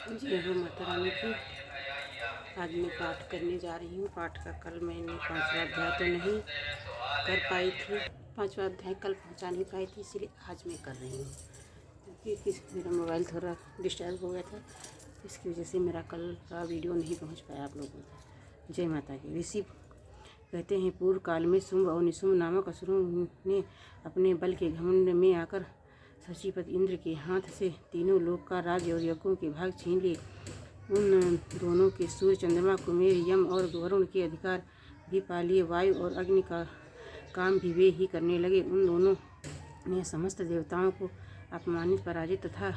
जय हो माता रानी की। आज मैं पाठ करने जा रही हूँ। पाठ का कल मैंने 5वां अध्याय तो नहीं कर पाई थी, 5वां अध्याय कल पहुँचा नहीं पाई थी, इसलिए आज मैं कर रही हूँ क्योंकि मेरा मोबाइल थोड़ा डिस्टर्ब हो गया था, इसकी वजह से मेरा कल का वीडियो नहीं पहुँच पाया आप लोगों तक। जय माता की। ऋषि कहते हैं, पूर्व काल में शुंभ और निशुंभ नामक असुरों ने अपने बल के घमंड में आकर शचीपति इंद्र के हाथ से तीनों लोक का राज्य और यज्ञों के भाग छीन लिए। उन दोनों के सूर्य, चंद्रमा, कुमेर, यम और वरुण के अधिकार भी पा लिए। वायु और अग्नि का काम भी वे ही करने लगे। उन दोनों ने समस्त देवताओं को अपमानित, पराजित तथा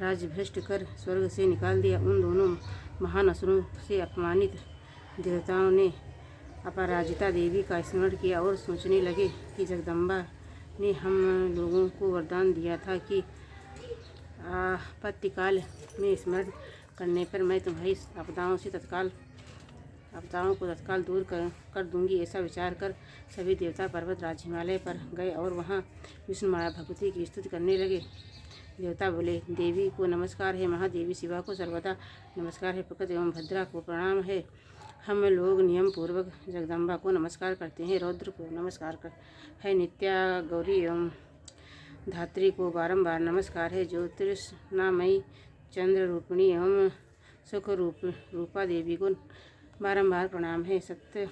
राजभ्रष्ट कर स्वर्ग से निकाल दिया। उन दोनों महान असुरों से अपमानित देवताओं ने अपराजिता देवी का स्मरण किया और सोचने लगे कि जगदम्बा ने हम लोगों को वरदान दिया था कि आपत्तिकाल में स्मरण करने पर मैं तुम्हारी आपदाओं को तत्काल दूर कर दूंगी। ऐसा विचार कर सभी देवता पर्वत राज हिमालय पर गए और वहाँ विष्णु माया भगवती की स्तुति करने लगे। देवता बोले, देवी को नमस्कार है, महादेवी शिवा को सर्वदा नमस्कार है, प्रकृति एवं भद्रा को प्रणाम है। हम लोग नियम पूर्वक जगदम्बा को नमस्कार करते हैं, रौद्र को नमस्कार है, नित्या गौरी एवं धात्री को बारंबार नमस्कार है, ज्योतिर्नामयी चंद्र रूपिणी एवं सुख रूपा देवी को बारंबार प्रणाम है। सत्य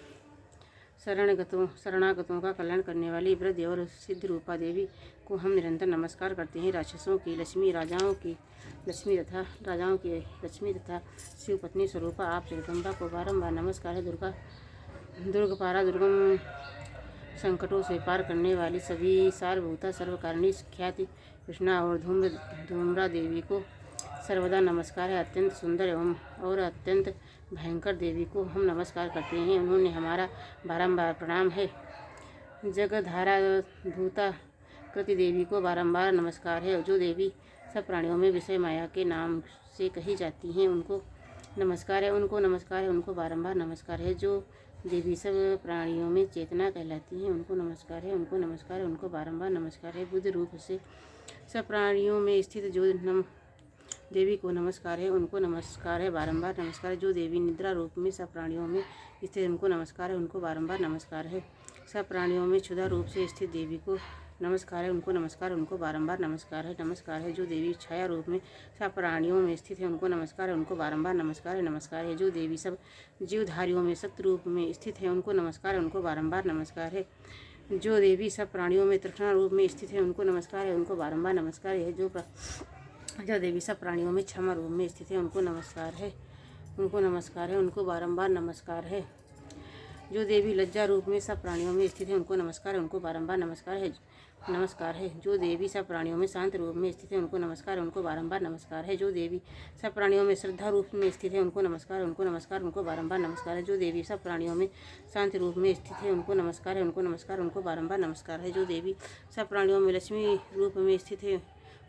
शरणागतों का कल्याण करने वाली वृद्ध और सिद्ध रूपा देवी को हम निरंतर नमस्कार करते हैं। राक्षसों की लक्ष्मी, राजाओं की लक्ष्मी तथा शिव पत्नी स्वरूपा आप जगदम्बा को बारंबार नमस्कार है। दुर्गपारा, दुर्गम संकटों से पार करने वाली सभी सारभूता सर्वकारिणी ख्याति कृष्णा और धूम्रा देवी को सर्वदा नमस्कार है। अत्यंत सुंदर एवं और अत्यंत भयंकर देवी को हम नमस्कार करते हैं, उन्होंने हमारा बारंबार प्रणाम है। जगधारा भूता कृति देवी को बारंबार नमस्कार है। जो देवी सब प्राणियों में विषय माया के नाम से कही जाती हैं, उनको नमस्कार है, उनको बारंबार नमस्कार है। जो देवी सब प्राणियों में चेतना कहलाती हैं, उनको नमस्कार है, उनको बारंबार नमस्कार है। बुद्ध रूप से सब प्राणियों में स्थित जो देवी को नमस्कार है, उनको नमस्कार है, बारंबार नमस्कार है। जो देवी निद्रा रूप में सब प्राणियों में स्थित, उनको नमस्कार है, उनको बारंबार नमस्कार है। सब प्राणियों में क्षुधा रूप से स्थित देवी को नमस्कार है, उनको बारंबार नमस्कार है। जो देवी छाया रूप में सब प्राणियों में स्थित है, उनको नमस्कार है, उनको बारंबार नमस्कार है। जो देवी सब जीवधारियों में सत्य रूप में स्थित है, उनको नमस्कार है, उनको बारंबार नमस्कार है। जो देवी सब प्राणियों में तृष्णा रूप में स्थित है, उनको नमस्कार है, उनको बारंबार नमस्कार है। जो देवी सब प्राणियों में क्षमा रूप में स्थित है, उनको नमस्कार है, उनको बारंबार नमस्कार है। जो देवी लज्जा रूप में सब प्राणियों में स्थित है, उनको नमस्कार है, उनको बारंबार नमस्कार है। जो देवी सब प्राणियों में शांत रूप में स्थित है, उनको नमस्कार है, उनको बारंबार नमस्कार है। जो देवी सब प्राणियों में श्रद्धा रूप में स्थित है, उनको नमस्कार है, उनको बारंबार नमस्कार है। जो देवी सब प्राणियों में शांति रूप में स्थित है, उनको नमस्कार है, उनको बारंबार नमस्कार है। जो देवी सब प्राणियों में लक्ष्मी रूप में स्थित है,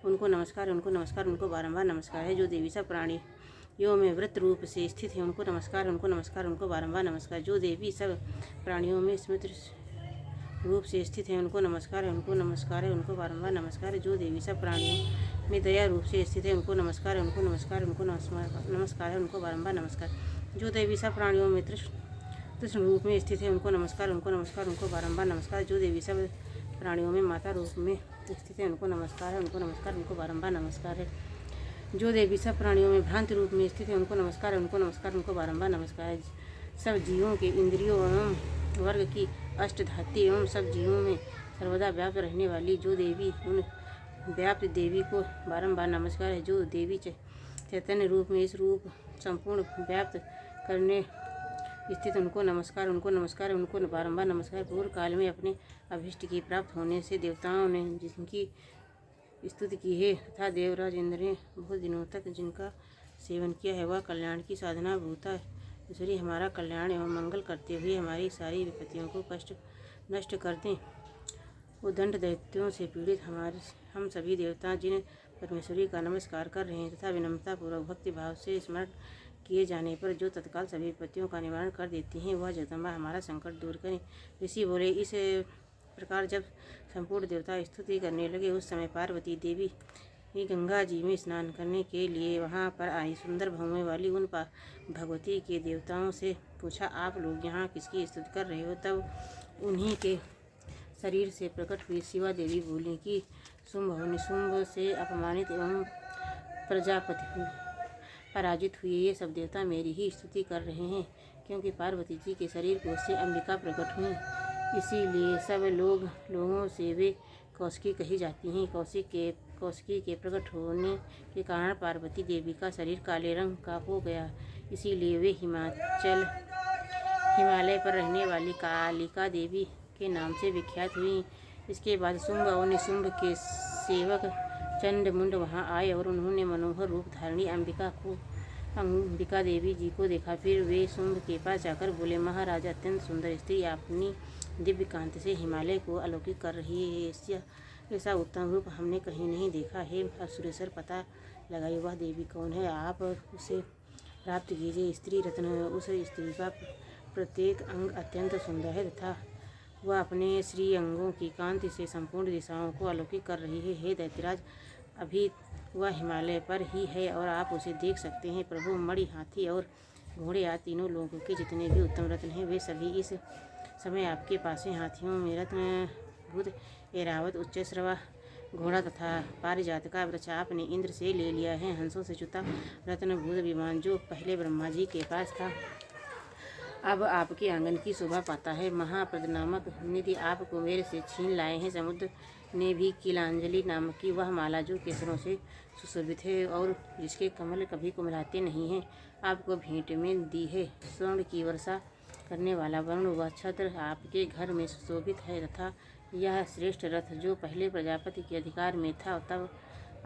उनको नमस्कार, उनको बारंबार नमस्कार है। जो देवी सब प्राणियों में व्रत रूप से स्थित है, उनको नमस्कार, उनको बारंबार नमस्कार। जो देवी सब प्राणियों में स्मृति रूप से स्थित है, उनको नमस्कार है, उनको बारंबार नमस्कार है। जो देवी सब प्राणियों में दया रूप से स्थित है, उनको नमस्कार है, उनको बारंबार नमस्कार। जो देवी सब प्राणियों में कृष्ण रूप में स्थित है, उनको नमस्कार, उनको बारंबार नमस्कार। जो देवी सब प्राणियों में माता रूप में स्थित है, उनको नमस्कार है, उनको बारंबार नमस्कार है। जो देवी सब प्राणियों में भ्रांति रूप में स्थित है, उनको नमस्कार है, उनको बारंबार नमस्कार है। सब जीवों के इंद्रियों एवं वर्ग की अष्टधाती एवं सब जीवों में सर्वदा व्याप्त रहने वाली जो देवी, उन व्याप्त देवी को बारंबार नमस्कार है। जो देवी चैतन्य रूप में इस रूप संपूर्ण व्याप्त करने स्थित, उनको नमस्कार, उनको बारंबार नमस्कार। पूर्व काल में अपने अभीष्ट की प्राप्त होने से देवताओं ने जिनकी स्तुति की है तथा देवराज इंद्र ने बहुत दिनों तक जिनका सेवन किया है, वह कल्याण की साधना भूता ईश्वरी हमारा कल्याण एवं मंगल करते हुए हमारी सारी विपत्तियों को कष्ट नष्ट कर दें। उद्दंड दैत्यों से पीड़ित हम सभी देवता जिन परमेश्वरी का नमस्कार कर रहे हैं तथा विनम्रता पूर्वक भक्ति भाव से स्मरण किए जाने पर जो तत्काल सभी विपत्तियों का निवारण कर देती हैं, वह जगदम्बा हमारा संकट दूर करें। ऋषि बोले, इस प्रकार जब संपूर्ण देवता स्तुति करने लगे, उस समय पार्वती देवी ही गंगा जी में स्नान करने के लिए वहाँ पर आई। सुंदर भौवें वाली उन भगवती के देवताओं से पूछा, आप लोग यहाँ किसकी स्तुति कर रहे हो? तब उन्हीं के शरीर से प्रकट हुई शिवा देवी बोली कि शुंभ और निशुंभ से अपमानित एवं प्रजापति पराजित हुए ये सब देवता मेरी ही स्तुति कर रहे हैं, क्योंकि पार्वती जी के शरीर को से अंबिका प्रकट हुई। इसीलिए सब लोगों से वे कौशिकी कही जाती हैं। कौशिकी के प्रकट होने के कारण पार्वती देवी का शरीर काले रंग का हो गया। इसीलिए वे हिमालय पर रहने वाली कालिका देवी के नाम से विख्यात हुई। इसके बाद शुंभ और निशुंभ के सेवक चंडमुंड वहां आए और उन्होंने मनोहर रूप धारणी अंबिका देवी जी को देखा। फिर वे शुंभ के पास जाकर बोले, महाराज, अत्यंत सुंदर स्त्री अपनी दिव्य कांति से हिमालय को अलौकिक कर रही है। ऐसा उत्तम रूप हमने कहीं नहीं देखा है। असुरेश्वर, पता लगाइए वह देवी कौन है, आप उसे प्राप्त कीजिए। स्त्री रत्न उस स्त्री का प्रत्येक अंग अत्यंत सुंदर है तथा वह अपने श्री अंगों की कांति से संपूर्ण दिशाओं को अलौकिक कर रही है। हे दैत्यराज, अभी वह हिमालय पर ही है और आप उसे देख सकते हैं। प्रभु, मणि, हाथी और घोड़े आदि तीनों लोगों के जितने भी उत्तम रत्न हैं वे सभी इस समय आपके पास हैं। हाथियों में रत्नभूत ऐरावत, उच्चैःश्रवा घोड़ा तथा पारिजात का वृक्ष आपने इंद्र से ले लिया है। हंसों से जुता रत्नभूत विमान जो पहले ब्रह्मा जी के पास था, अब आपके आंगन की शोभा पाता है। महाप्रद नामक निधि आपको मेरे से छीन लाए हैं। समुद्र ने भी कीलांजलि नामक की वह माला जो केसरों से सुशोभित है और जिसके कमल कभी कुमलाते नहीं हैं, आपको भेंट में दी है। स्वर्ण की वर्षा करने वाला वरुण व छत्र आपके घर में सुशोभित है तथा यह श्रेष्ठ रथ जो पहले प्रजापति के अधिकार में था तब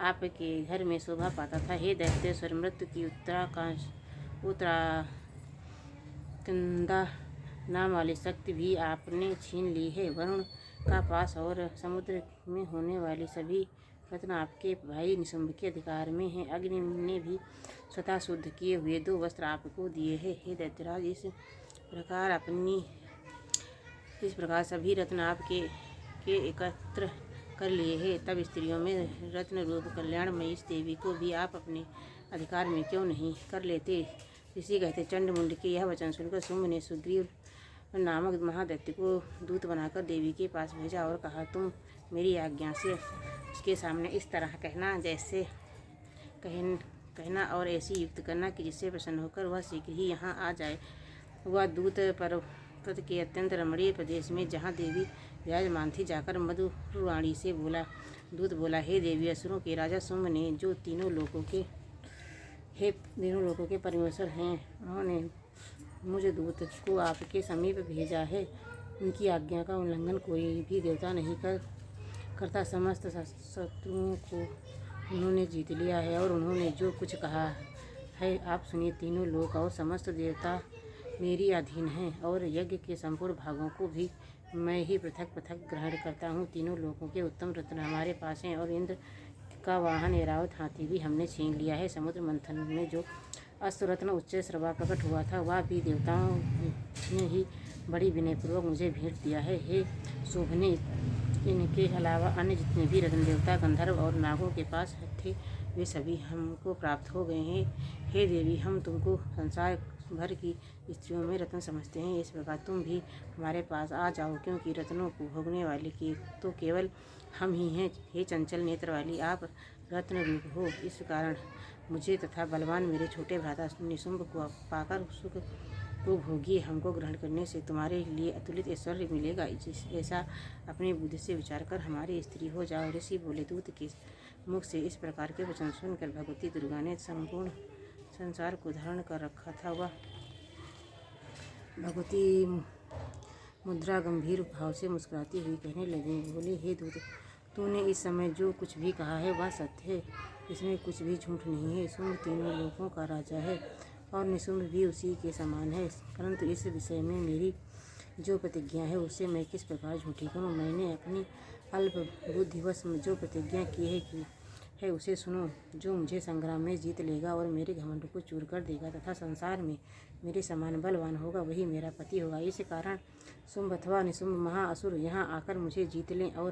आपके घर में शोभा पाता था। हे दैत्येश्वर, मृत्यु की उत्तराखंदा नाम वाली शक्ति भी आपने छीन ली है। वरुण का पास और समुद्र में होने वाली सभी रत्न आपके भाई निशुंभ के अधिकार में हैं। अग्नि ने भी स्वतः शुद्ध किए हुए 2 वस्त्र आपको दिए हैं। हे दैत्यराज, इस प्रकार सभी रत्न आपके एकत्र कर लिए हैं। तब स्त्रियों में रत्न रूप कल्याणमयी इस देवी को भी आप अपने अधिकार में क्यों नहीं कर लेते? ऋषि कहते, चंडमुंड के यह वचन सुनकर शुंभ ने सुग्रीव नामक महादैत्य को दूत बनाकर देवी के पास भेजा और कहा, तुम मेरी आज्ञा से उसके सामने इस तरह कहना और ऐसी युक्त करना कि जिससे प्रसन्न होकर वह शीघ्र ही यहाँ आ जाए। वह दूत पर्वत के अत्यंत रमणीय प्रदेश में जहाँ देवी विराजमान थी जाकर मधुरवाणी से बोला। दूत बोला, हे देवी, असुरों के राजा शुंभ ने जो तीनों लोगों के परमेश्वर हैं, उन्होंने मुझ दूत को आपके समीप भेजा है। उनकी आज्ञा का उल्लंघन कोई भी देवता नहीं करता। समस्त शत्रुओं को उन्होंने जीत लिया है और उन्होंने जो कुछ कहा है आप सुनिए। तीनों लोक और समस्त देवता मेरी अधीन हैं और यज्ञ के संपूर्ण भागों को भी मैं ही पृथक पृथक ग्रहण करता हूँ। तीनों लोगों के उत्तम रत्न हमारे पास हैं और इंद्र का वाहन ऐरावत हाथी भी हमने छीन लिया है। समुद्र मंथन में जो अश्वरत्न उच्चैःश्रवा प्रकट हुआ था वह भी देवताओं ने ही बड़ी विनयपूर्वक मुझे भेंट दिया है। हे शोभने, इनके अलावा अन्य जितने भी रत्न देवता, गंधर्व और नागों के पास थे वे सभी हमको प्राप्त हो गए हैं। हे देवी, हम तुमको संसार भर की स्त्रियों में रत्न समझते हैं। इस प्रकार तुम भी हमारे पास आ जाओ, क्योंकि रत्नों को भोगने वाले के तो केवल हम ही हैं। हे चंचल नेत्र वाली, आप रत्न रूप हो, इस कारण मुझे तथा बलवान मेरे छोटे भ्राता निशुंभ को पाकर सुख को भोगी हमको ग्रहण करने से तुम्हारे लिए अतुलित ऐश्वर्य मिलेगा। ऐसा अपनी बुद्धि से विचार कर हमारी स्त्री हो जाओ। ऋषि बोले, दूत के मुख से इस प्रकार के वचन सुनकर भगवती दुर्गा ने संपूर्ण संसार को धारण कर रखा था वह भगवती मुद्रा गंभीर भाव से मुस्कुराती हुई कहने लगी। बोले, हे दूत, तूने इस समय जो कुछ भी कहा है वह सत्य है, इसमें कुछ भी झूठ नहीं है। शुंभ तीनों लोकों का राजा है और निशुंभ भी उसी के समान है, परंतु इस विषय में मेरी जो प्रतिज्ञा है उससे मैं किस प्रकार झूठी करूं? मैंने अपनी अल्प बुद्धिवश जो प्रतिज्ञा की है उसे सुनो। जो मुझे संग्राम में जीत लेगा और मेरे घमंड को चूर कर देगा तथा संसार में मेरे समान बलवान होगा वही मेरा पति होगा। इस कारण शुंभ अथवा निशुंभ महाअसुर यहाँ आकर मुझे जीत लें और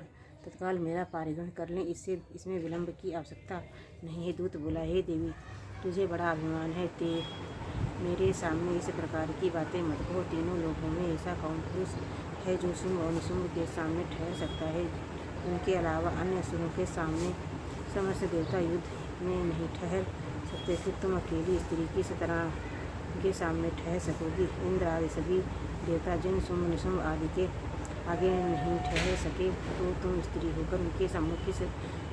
तत्काल मेरा पारिग्रहण कर लें, इसमें विलंब की आवश्यकता नहीं है। दूत बोला, हे देवी, तुझे बड़ा अभिमान है, मेरे सामने इस प्रकार की बातें मत कहो। तीनों लोगों में ऐसा कौन पुरुष है जो शुंभ और निशुंभ के सामने ठहर सकता है? उनके अलावा अन्य असुरों के सामने समस्त देवता युद्ध में नहीं ठहर सकते, फिर तुम अकेली स्त्री किस तरह के सामने ठहर सकोगी? इंद्र आदि सभी देवता जिन शुंभ निशुंभ आदि के आगे नहीं ठहर सके, तो तुम स्त्री होकर उनके सम्मुख किस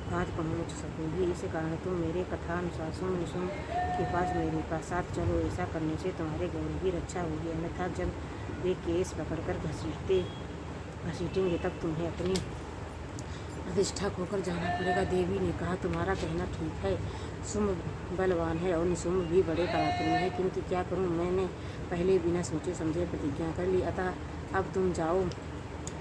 बात पहुँच सकोगी? इस कारण तुम मेरे कथानुसार शुंभ निशुंभ के पास मेरे पास साथ चलो। ऐसा करने से तुम्हारे गौरव की रक्षा होगी, अन्यथा जब वे केस पकड़कर घसीटेंगे तब तुम्हें अपनी प्रतिष्ठा खोकर जाना पड़ेगा। देवी ने कहा, तुम्हारा कहना ठीक है। शुंभ बलवान है और निशुंभ भी बड़े पराक्रमी है, किंतु क्या करूं? मैंने पहले बिना सोचे समझे प्रतिज्ञा कर ली, अतः अब तुम जाओ।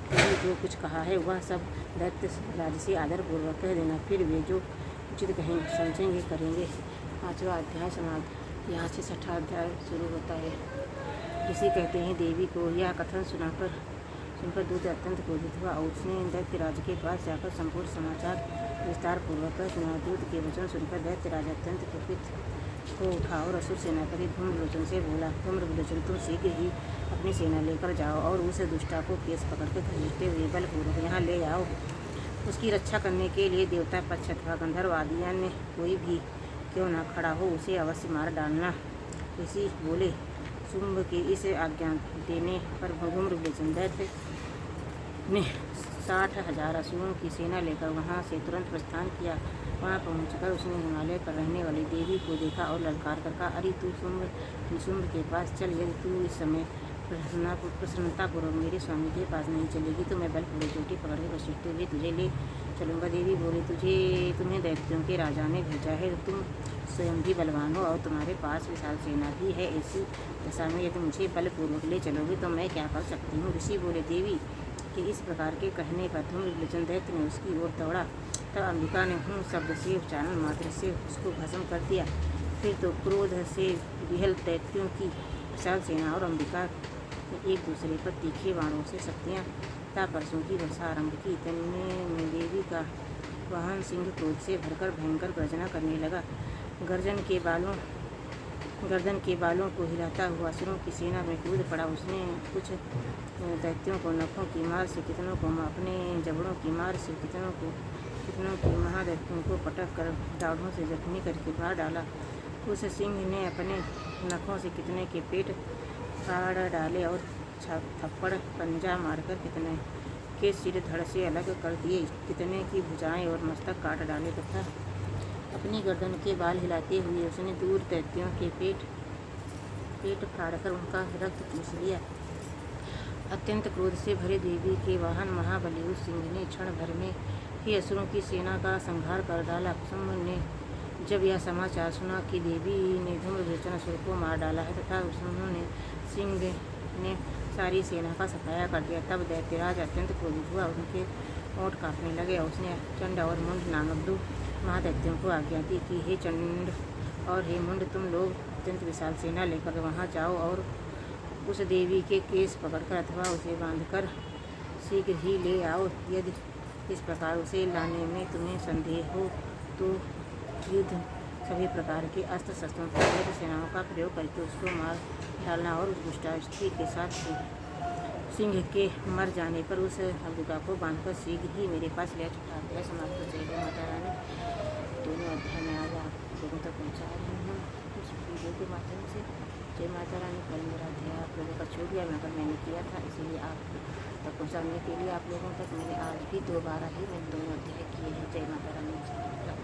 तुमने जो कुछ कहा है वह सब दैत्य राज से आदरपूर्वक कह देना, फिर वे जो उचित कहेंगे समझेंगे करेंगे। 5वां अध्याय समाप्त। यहाँ से 6ठा अध्याय शुरू होता है। ऋषि कहते हैं, देवी को यह कथन सुनकर दूत अत्यंत क्रोधित हुआ और उसने दैत्यराज के पास जाकर संपूर्ण समाचार विस्तार पूर्वक सुना। दूत के वचन सुनकर दैत्यराज अत्यंत कुपित हो उठा और असुर सेनापति धूम्रलोचन से बोला, धूम्रलोचन, तुम शीघ्र ही अपनी सेना लेकर जाओ और उस दुष्टा को केस पकड़कर घसीटते हुए बलपूर्वक यहाँ ले आओ। उसकी रक्षा करने के लिए देवता पक्ष अथवा गंधर्व आदि अन्य कोई भी क्यों न खड़ा हो, उसे अवश्य मार डालना। ऋषि बोले, शुंभ के इस आज्ञा देने पर धूम्रलोचन दैत्य ने 60,000 असुरों की सेना लेकर वहां से तुरंत प्रस्थान किया। वहां पहुंचकर उसने हिमालय पर रहने वाली देवी को देखा और ललकार कर कहा, अरे तू शुंभ के पास चल। यदि तू इस समय प्रसन्नतापूर्वक मेरे स्वामी के पास नहीं चलेगी तो मैं बलपूर्वक चोटी पकड़ के घसीटते हुए तुझे ले चलूँगा। देवी बोली, तुम्हें दैत्यों के राजा ने भेजा है, तुम स्वयं भी बलवान हो और तुम्हारे पास विशाल सेना भी है। ऐसी दशा में यदि मुझे बलपूर्वक ले चलोगी तो मैं क्या कर सकती हूँ? ऋषि बोले, देवी के इस प्रकार के कहने पर धूम्रलोचन दैत्य ने उसकी ओर दौड़ा। तब अंबिका ने हूँ शब्द से उच्चारण मात्र से उसको भस्म कर दिया। फिर तो क्रोध से विहल दैत्यों की विशाल सेना और अंबिका ने एक दूसरे पर तीखे बाणों से शक्तियाँ परसों की वर्षा आरंभ की। इतने में देवी का वाहन सिंह क्रोध से भरकर भयंकर गर्जना करने लगा। गर्दन के बालों को हिलाता हुआ असुरों की सेना में कूद पड़ा। उसने कुछ दैत्यों को नखों की मार से, कितनों को अपने जबड़ों की मार से, कितनों की महादैत्यों को पटक कर दाढ़ों से जख्मी करके मार डाला। उस सिंह ने अपने नखों से कितने के पेट फाड़ डाले और थप्पड़ पंजा मारकर कितने के सिर धड़ से अलग कर दिए। कितने की भुजाएं और मस्तक काट डाले तथा अपनी गर्दन के बाल हिलाते हुए उसने दूर दैत्यों के पेट फाड़कर उनका रक्त चूस लिया। अत्यंत क्रोध से भरे देवी के वाहन महाबली उस सिंह ने क्षण भर में ही असुरों की सेना का संहार कर डाला। शुंभ ने जब यह समाचार सुना कि देवी ने धूम्रलोचन असुर को मार डाला है तथा उन्होंने सिंह ने सारी सेना का सफाया कर दिया, तब दैत्यराज अत्यंत क्रोधित हुआ। उनके ओंठ कांपने लगे और उसने चंड और मुंड नामक दो महादैत्यों को आज्ञा दी कि हे चंड और हे मुंड, तुम लोग अत्यंत विशाल सेना लेकर वहां जाओ और उस देवी के केस पकड़कर अथवा उसे बांधकर शीघ्र ही ले आओ। यदि इस प्रकार उसे लाने में तुम्हें संदेह हो तो युद्ध सभी प्रकार के अस्त्र शस्त्रों तथा सेनाओं का प्रयोग करके उसको मार डालना और उस दुष्टा स्त्री के साथ सिंह के मर जाने पर उस अंबिका को बांधकर शीघ्र ही मेरे पास ले चुका है। समाप्त। जय माता रानी। दोनों अध्याय में आज आप लोगों तक पहुँचा रही हूँ इस वीडियो के माध्यम से। जय माता रानी। कल मेरा अध्याय आप लोगों का छूट गया, मगर मैंने किया था, इसीलिए आप तक पहुँचाने के लिए आप लोगों तक मैंने आज भी दोबारा ही मैंने दोनों अध्याय किए हैं। जय माता रानी।